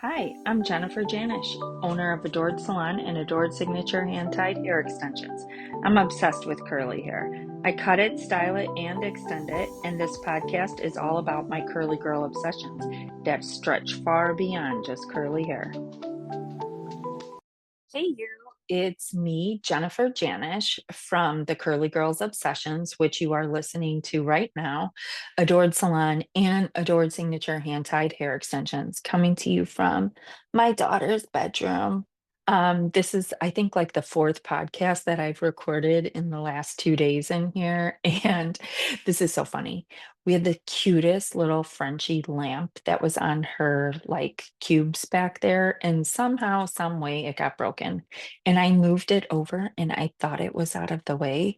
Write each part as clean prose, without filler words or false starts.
Hi, I'm Jennifer Janisch, owner of Adored Salon and Adored Signature Hand-Tied Hair Extensions. I'm obsessed with curly hair. I cut it, style it, and extend it, and this podcast is all about my curly girl obsessions that stretch far beyond just curly hair. Hey you, it's me, Jennifer Janisch from the Curly Girls Obsessions, which you are listening to right now, Adored Salon and Adored Signature Hand-Tied Hair Extensions, coming to you from my daughter's bedroom. This is, I think, like the fourth podcast that I've recorded in the last 2 days in here, and this is so funny. We had the cutest little Frenchie lamp that was on her like cubes back there, and somehow, some way it got broken. And I moved it over and I thought it was out of the way.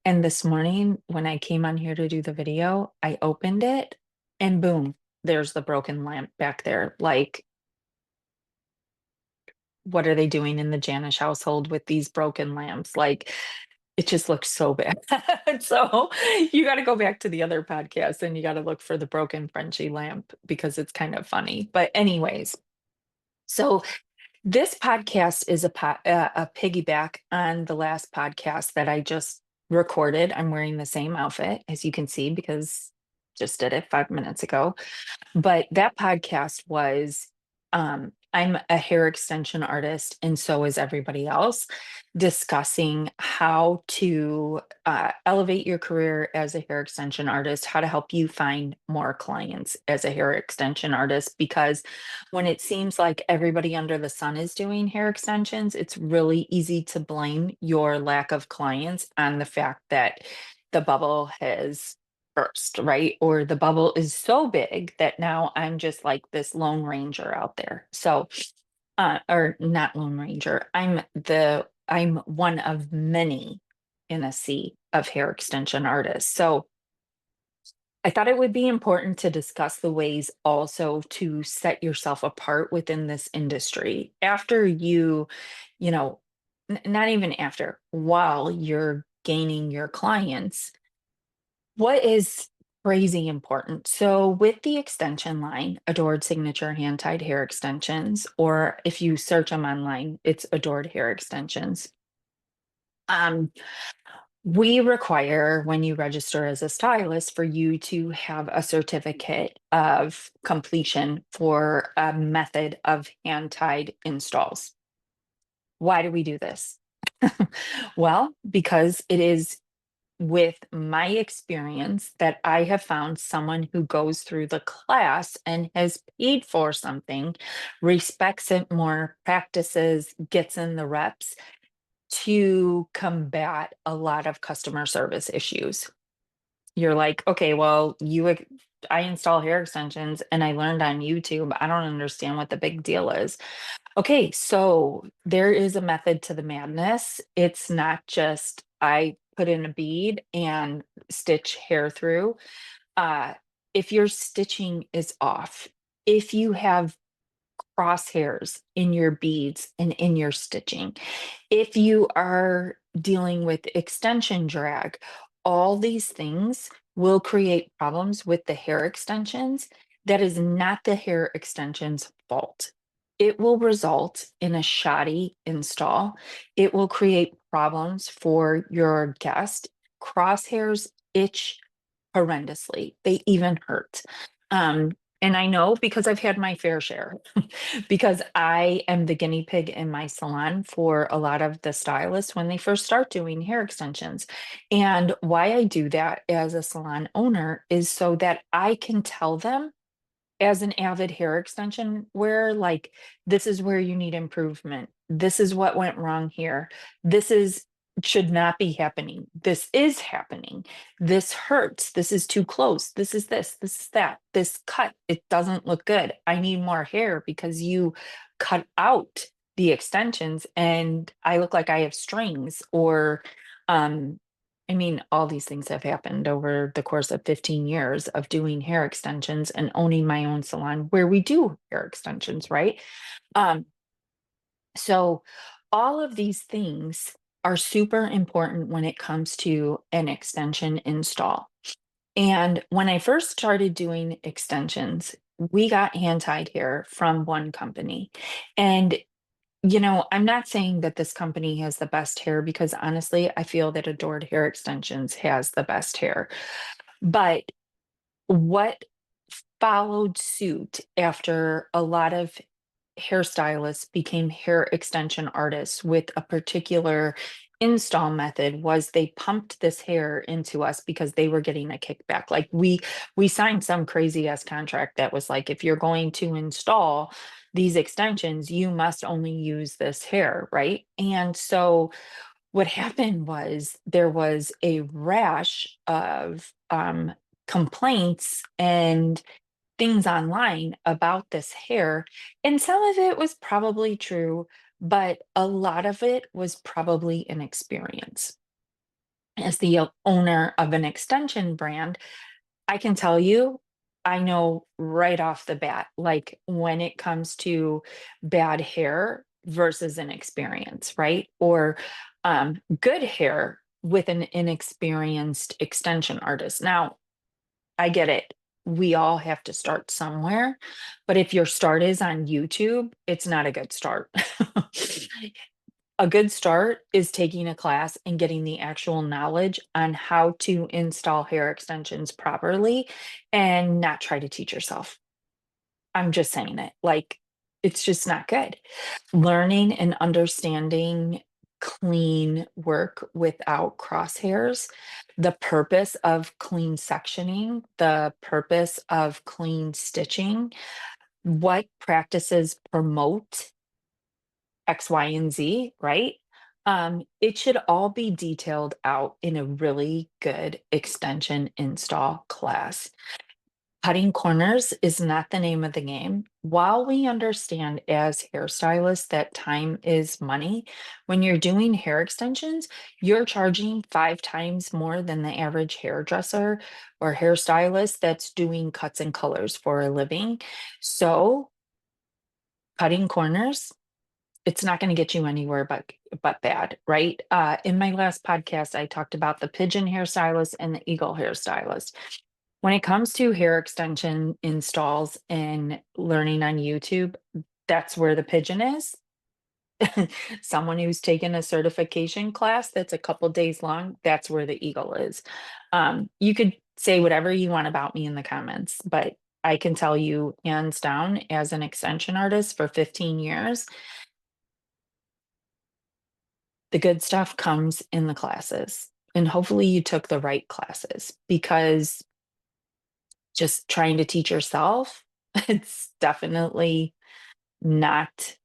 And this morning, when I came on here to do the video, I opened it and boom, there's the broken lamp back there. Like, what are they doing in the Janish household with these broken lamps? Like, it just looks so bad. So you got to go back to the other podcast and you got to look for the broken Frenchie lamp because it's kind of funny. But anyways, so this podcast is a piggyback on the last podcast that I just recorded. I'm wearing the same outfit as you can see because just did it 5 minutes ago. But that podcast was I'm a hair extension artist, and so is everybody else, discussing how to elevate your career as a hair extension artist, how to help you find more clients as a hair extension artist. Because when it seems like everybody under the sun is doing hair extensions, it's really easy to blame your lack of clients on the fact that the bubble has burst, right? Or the bubble is so big that now I'm just like this lone ranger out there. So, or not lone ranger. I'm one of many in a sea of hair extension artists. So I thought it would be important to discuss the ways also to set yourself apart within this industry after you know, not even after, while you're gaining your clients. What is crazy important? So, with the extension line, Adored Signature Hand Tied Hair Extensions, or if you search them online, it's Adored Hair Extensions. Um, we require when you register as a stylist for you to have a certificate of completion for a method of hand tied installs. Why do we do this? Well, because it is with my experience that I have found someone who goes through the class and has paid for something, respects it more, practices, gets in the reps to combat a lot of customer service issues. You're like, okay, well, I install hair extensions and I learned on YouTube. I don't understand what the big deal is. Okay, so there is a method to the madness. It's not just I put in a bead and stitch hair through. Uh, if your stitching is off, if you have crosshairs in your beads and in your stitching, if you are dealing with extension drag, all these things will create problems with the hair extensions. That is not the hair extension's fault. It will result in a shoddy install. It will create problems for your guest. Crosshairs itch horrendously. They even hurt. Um, and I know because I've had my fair share, because I am the guinea pig in my salon for a lot of the stylists when they first start doing hair extensions. And why I do that as a salon owner is so that I can tell them as an avid hair extension wearer, like, this is where you need improvement. This is what went wrong here. This is should not be happening. This is happening. This hurts. This is too close. This is this. This is that. This cut, it doesn't look good. I need more hair because you cut out the extensions and I look like I have strings or um I mean, all these things have happened over the course of 15 years of doing hair extensions and owning my own salon where we do hair extensions, right? Um, so all of these things are super important when it comes to an extension install. And when I first started doing extensions, we got hand tied hair from one company. And, I'm not saying that this company has the best hair because honestly, I feel that Adored Hair Extensions has the best hair. But what followed suit after a lot of hairstylists became hair extension artists with a particular install method was they pumped this hair into us because they were getting a kickback. Like we signed some crazy ass contract that was like, if you're going to install these extensions, you must only use this hair, right? And so what happened was there was a rash of complaints and things online about this hair, and some of it was probably true, but a lot of it was probably inexperience. As the owner of an extension brand, I can tell you, I know right off the bat, like when it comes to bad hair versus inexperience, right? Or good hair with an inexperienced extension artist. Now, I get it. We all have to start somewhere, but if your start is on YouTube, it's not a good start. A good start is taking a class and getting the actual knowledge on how to install hair extensions properly and not try to teach yourself. I'm just saying it. Like, it's just not good. Learning and understanding clean work without crosshairs, the purpose of clean sectioning, the purpose of clean stitching, what practices promote X, Y, and Z, right? It should all be detailed out in a really good extension install class. Cutting corners is not the name of the game. While we understand as hairstylists that time is money, when you're doing hair extensions, you're charging 5 times more than the average hairdresser or hairstylist that's doing cuts and colors for a living. So, cutting corners, it's not going to get you anywhere but bad, right? In my last podcast, I talked about the pigeon hairstylist and the eagle hairstylist. When it comes to hair extension installs and learning on YouTube, that's where the pigeon is. Someone who's taken a certification class that's a couple days long, that's where the eagle is. You could say whatever you want about me in the comments, but I can tell you hands down, as an extension artist for 15 years, the good stuff comes in the classes. And hopefully you took the right classes because just trying to teach yourself, it's definitely not,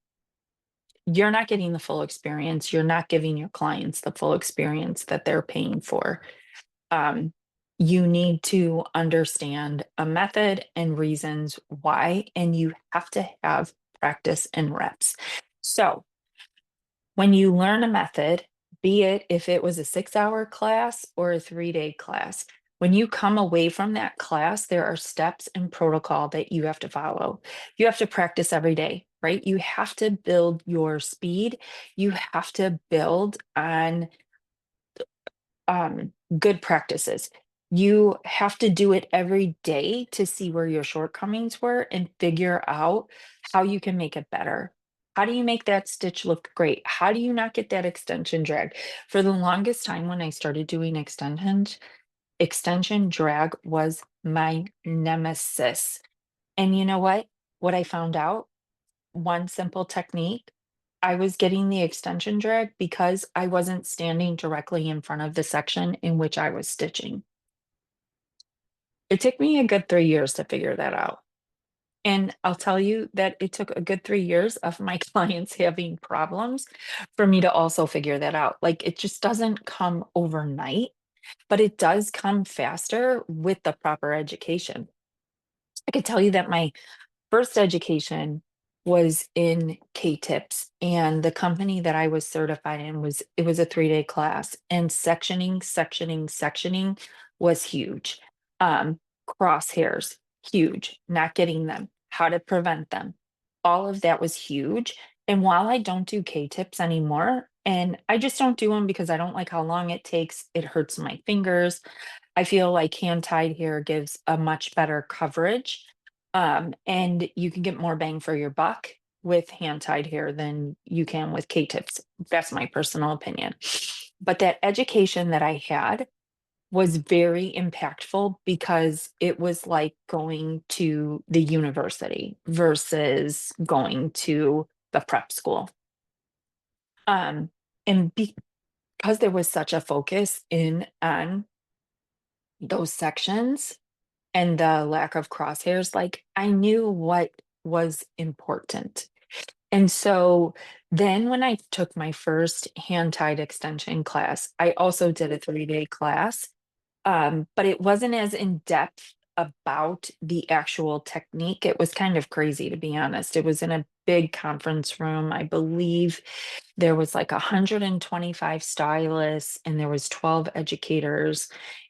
you're not getting the full experience. You're not giving your clients the full experience that they're paying for. Um, you need to understand a method and reasons why, and you have to have practice and reps. So when you learn a method, be it if it was a 6 hour class or a 3 day class, when you come away from that class, there are steps and protocol that you have to follow. You have to practice every day, right? You have to build your speed. You have to build on good practices. You have to do it every day to see where your shortcomings were and figure out how you can make it better. How do you make that stitch look great? How do you not get that extension drag? For the longest time when I started doing extensions, extension drag was my nemesis. And you know what? What I found out, one simple technique, I was getting the extension drag because I wasn't standing directly in front of the section in which I was stitching. It took me a good 3 years to figure that out. And I'll tell you that it took a good 3 years of my clients having problems for me to also figure that out. Like it just doesn't come overnight, but it does come faster with the proper education. I could tell you that my first education was in K-tips, and the company that I was certified in was, it was a 3 day class, and sectioning was huge. Um, Crosshairs, huge, not getting them, how to prevent them. All of that was huge. And while I don't do K-tips anymore, and I just don't do them because I don't like how long it takes, it hurts my fingers. I feel like hand tied hair gives a much better coverage. And you can get more bang for your buck with hand tied hair than you can with K-tips. That's my personal opinion. But that education that I had was very impactful because it was like going to the university versus going to the prep school. Um, and because there was such a focus in on those sections and the lack of crosshairs, like I knew what was important. And so then when I took my first hand tied extension class, I also did a 3-day class, but it wasn't as in depth about the actual technique. It was kind of crazy, to be honest. It was in a big conference room. I believe there was like 125 stylists and there was 12 educators,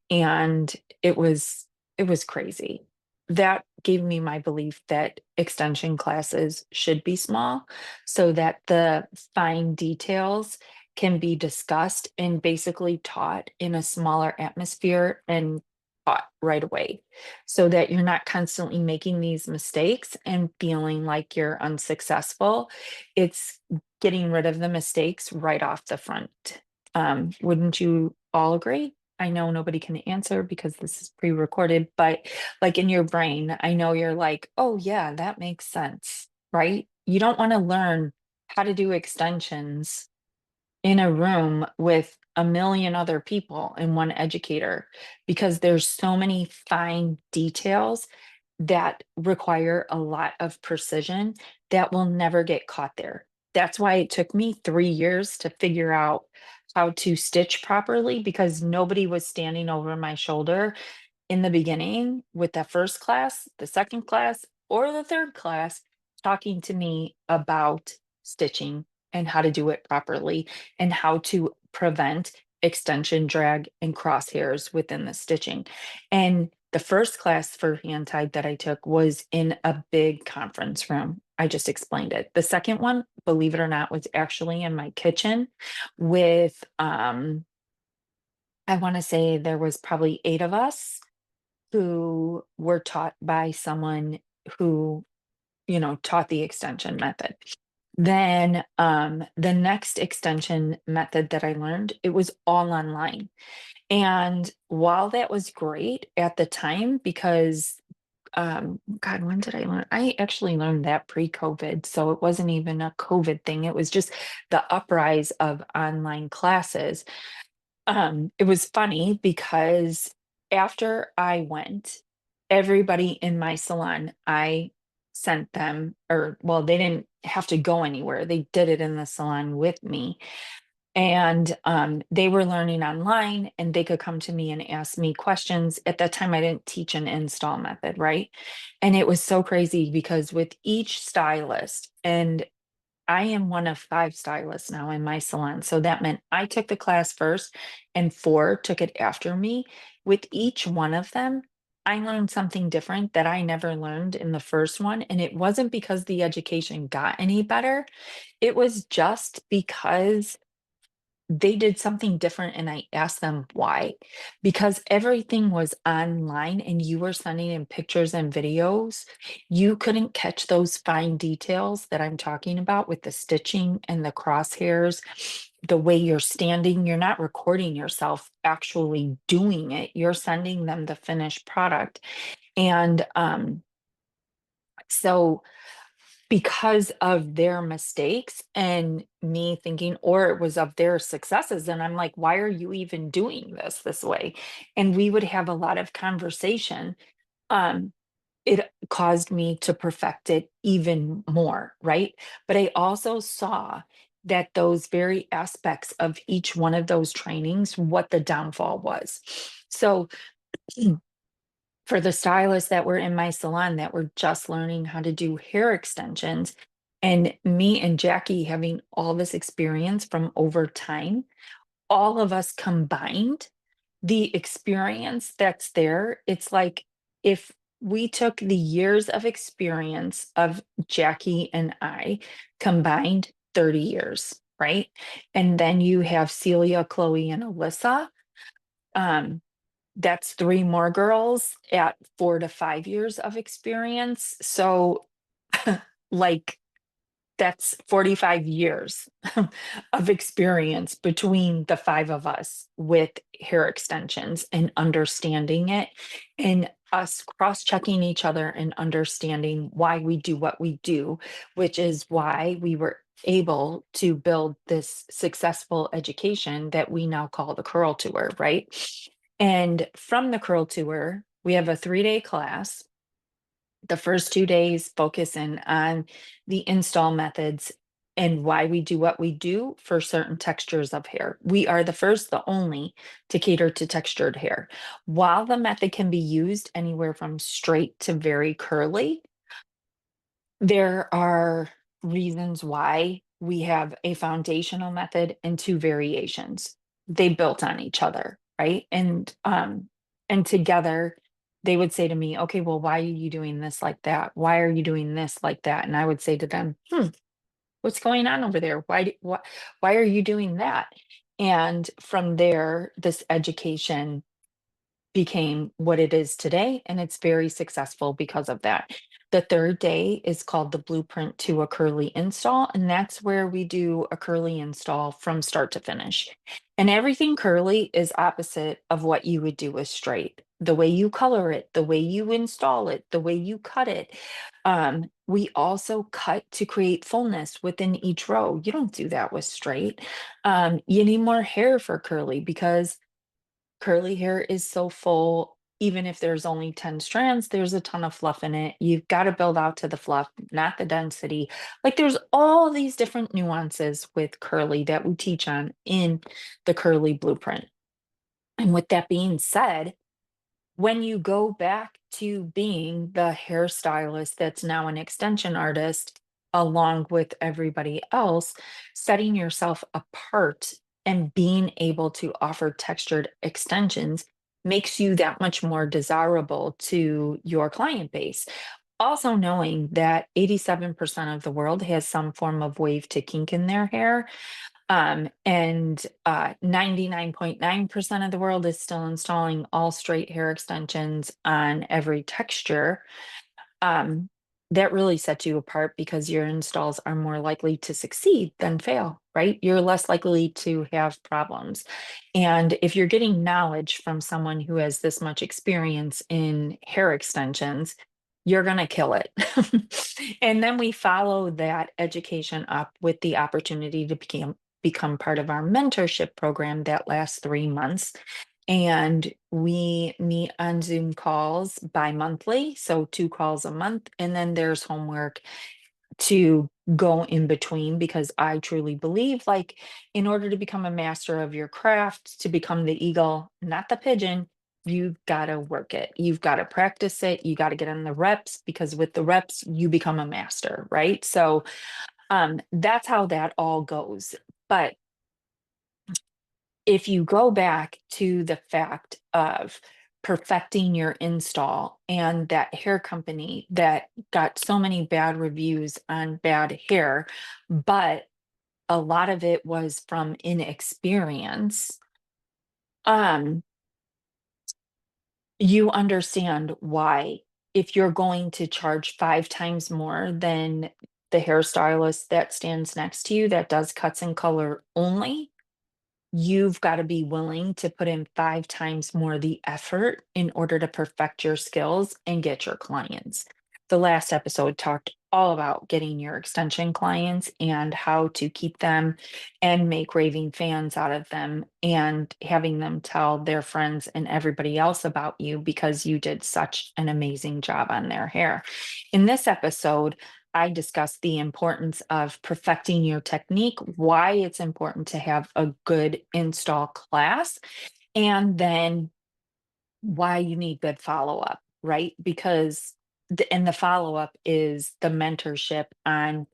and it was it was crazy. That gave me my belief that extension classes should be small so that the fine details can be discussed and basically taught in a smaller atmosphere and taught right away so that you're not constantly making these mistakes and feeling like you're unsuccessful. It's getting rid of the mistakes right off the front. Wouldn't you all agree? I know nobody can answer because this is pre-recorded, but like in your brain, I know you're like, oh yeah, that makes sense, right? You don't want to learn how to do extensions in a room with a million other people and one educator because there's so many fine details that require a lot of precision that will never get caught there. That's why it took me 3 years to figure out how to stitch properly because nobody was standing over my shoulder in the beginning with that first class, the second class, or the third class talking to me about stitching and how to do it properly and how to prevent extension drag and crosshairs within the stitching. And the first class for hand tied that I took was in a big conference room. I just explained it. The second one, believe it or not, was actually in my kitchen with I want to say there was probably 8 of us who were taught by someone who, taught the extension method. Then the next extension method that I learned, it was all online. And while that was great at the time, because God, when did I learn? I actually learned that pre-COVID. So it wasn't even a COVID thing. It was just the uprise of online classes. It was funny because after I went, everybody in my salon, I sent them, or well, they didn't have to go anywhere. They did it in the salon with me. And they were learning online and they could come to me and ask me questions. At that time, I didn't teach an install method, right? And it was so crazy because with each stylist, and I am one of 5 stylists now in my salon. So that meant I took the class first and 4 took it after me. With each one of them, I learned something different that I never learned in the first one. And it wasn't because the education got any better. It was just because they did something different and I asked them why. Because everything was online and you were sending in pictures and videos, you couldn't catch those fine details that I'm talking about with the stitching and the crosshairs, the way you're standing. You're not recording yourself actually doing it, you're sending them the finished product. And so because of their mistakes and me thinking, or it was of their successes. And I'm like, why are you even doing this way? And we would have a lot of conversation. Um, it caused me to perfect it even more, right? But I also saw that those very aspects of each one of those trainings, what the downfall was. So for the stylists that were in my salon that were just learning how to do hair extensions, and me and Jackie having all this experience from over time, all of us combined, the experience that's there, it's like if we took the years of experience of Jackie and I combined 30 years, right? And then you have Celia, Chloe, and Alyssa. That's 3 more girls at 4 to 5 years of experience. So, like, that's 45 years of experience between the 5 of us with hair extensions and understanding it, and us cross-checking each other and understanding why we do what we do, which is why we were able to build this successful education that we now call the Curl Tour, right? And from the Curl Tour, we have a 3-day class. The first 2 days focus in on the install methods and why we do what we do for certain textures of hair. We are the first, the only to cater to textured hair. While the method can be used anywhere from straight to very curly, there are reasons why we have a foundational method and 2 variations. They built on each other, right? And together they would say to me, "Okay, well, why are you doing this like that? Why are you doing this like that?" And I would say to them, what's going on over there? Why are you doing that?" And from there, this education became what it is today, and it's very successful because of that. The third day is called the Blueprint to a Curly Install, and that's where we do a curly install from start to finish. And everything curly is opposite of what you would do with straight. The way you color it, the way you install it, the way you cut it. We also cut to create fullness within each row. You don't do that with straight. You need more hair for curly because curly hair is so full, even if there's only 10 strands, there's a ton of fluff in it. You've got to build out to the fluff, not the density. Like there's all these different nuances with curly that we teach on in the curly blueprint. And with that being said, when you go back to being the hairstylist that's now an extension artist, along with everybody else, setting yourself apart and being able to offer textured extensions makes you that much more desirable to your client base. Also, knowing that 87% of the world has some form of wave to kink in their hair, and 99.9% of the world is still installing all straight hair extensions on every texture. Um, that really sets you apart because your installs are more likely to succeed than fail, right? You're less likely to have problems. And if you're getting knowledge from someone who has this much experience in hair extensions, you're going to kill it. And then we follow that education up with the opportunity to become part of our mentorship program that lasts 3 months. And we meet on Zoom calls bi-monthly, so 2 calls a month, and then there's homework to go in between because I truly believe, like, in order to become a master of your craft, to become the eagle, not the pigeon, you've gotta work it. You've gotta practice it, you gotta get in the reps because with the reps, you become a master, right? So, that's how that all goes. But if you go back to the fact of perfecting your install and that hair company that got so many bad reviews on bad hair, but a lot of it was from inexperience, um, you understand why if you're going to charge 5 times more than the hairstylist that stands next to you that does cuts and color only, you've got to be willing to put in 5 times more the effort in order to perfect your skills and get your clients. The last episode talked all about getting your extension clients and how to keep them and make raving fans out of them and having them tell their friends and everybody else about you because you did such an amazing job on their hair. In this episode, I discussed the importance of perfecting your technique, why it's important to have a good install class, and then why you need good follow-up, right? Because the follow-up is the mentorship on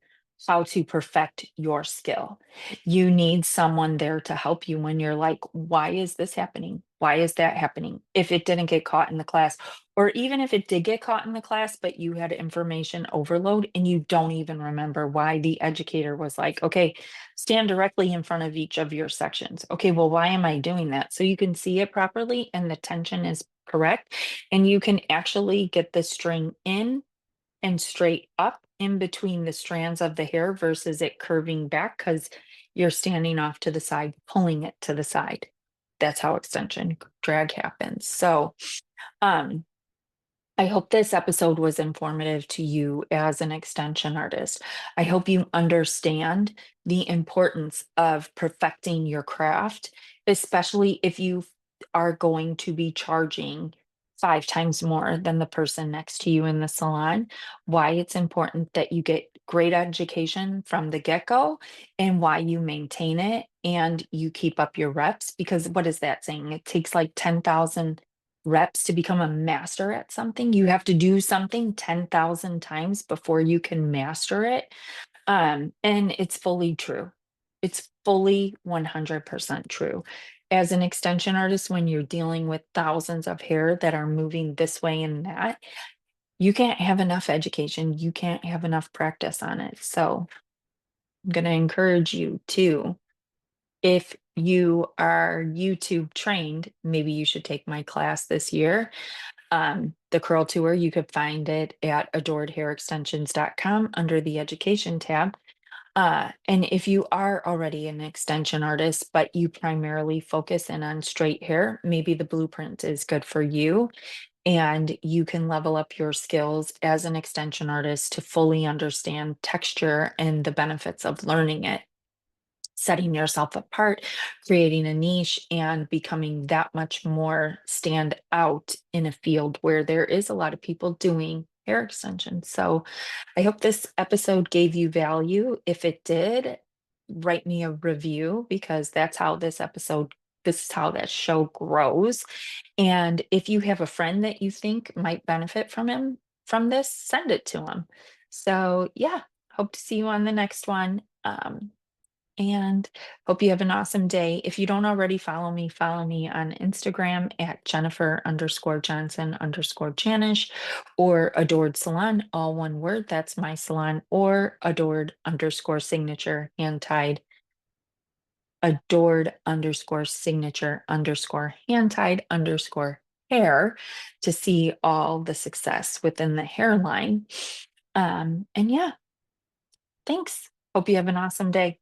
how to perfect your skill. You need someone there to help you when you're like, why is this happening? Why is that happening? If it didn't get caught in the class, Or even if it did get caught in the class, but you had information overload and you don't even remember why the educator was like, okay, stand directly in front of each of your sections. Okay, well, why am I doing that? So you can see it properly and the tension is correct. And you can actually get the string in and straight up in between the strands of the hair versus it curving back because you're standing off to the side, pulling it to the side. That's how extension drag happens. So, um, I hope this episode was informative to you as an extension artist. I hope you understand the importance of perfecting your craft, especially if you are going to be charging 5 times more than the person next to you in the salon. Why it's important that you get great education from the get go and why you maintain it and you keep up your reps. Because what is that saying? It takes like 10,000 reps to become a master at something. You have to do something 10,000 times before you can master it. And it's fully true. It's fully 100% true. As an extension artist, when you're dealing with thousands of hair that are moving this way and that, you can't have enough education. You can't have enough practice on it. So I'm going to encourage you to, if you are YouTube trained, maybe you should take my class this year. The curl tour, you could find it at adoredhairextensions.com under the education tab. And if you are already an extension artist, but you primarily focus in on straight hair, maybe the blueprint is good for you. And you can level up your skills as an extension artist to fully understand texture and the benefits of learning it, setting yourself apart, creating a niche, and becoming that much more stand out in a field where there is a lot of people doing hair extensions. So I hope this episode gave you value. If it did, write me a review because that's how this is how that show grows. And if you have a friend that you think might benefit from this, send it to them. So yeah, hope to see you on the next one. And hope you have an awesome day. If you don't already follow me on Instagram at Jennifer_Johnson_Janisch or Adored Salon, all one word. That's my salon, or adored_signature hand tied, adored_signature_hand tied _hair to see all the success within the hairline. And yeah, thanks. Hope you have an awesome day.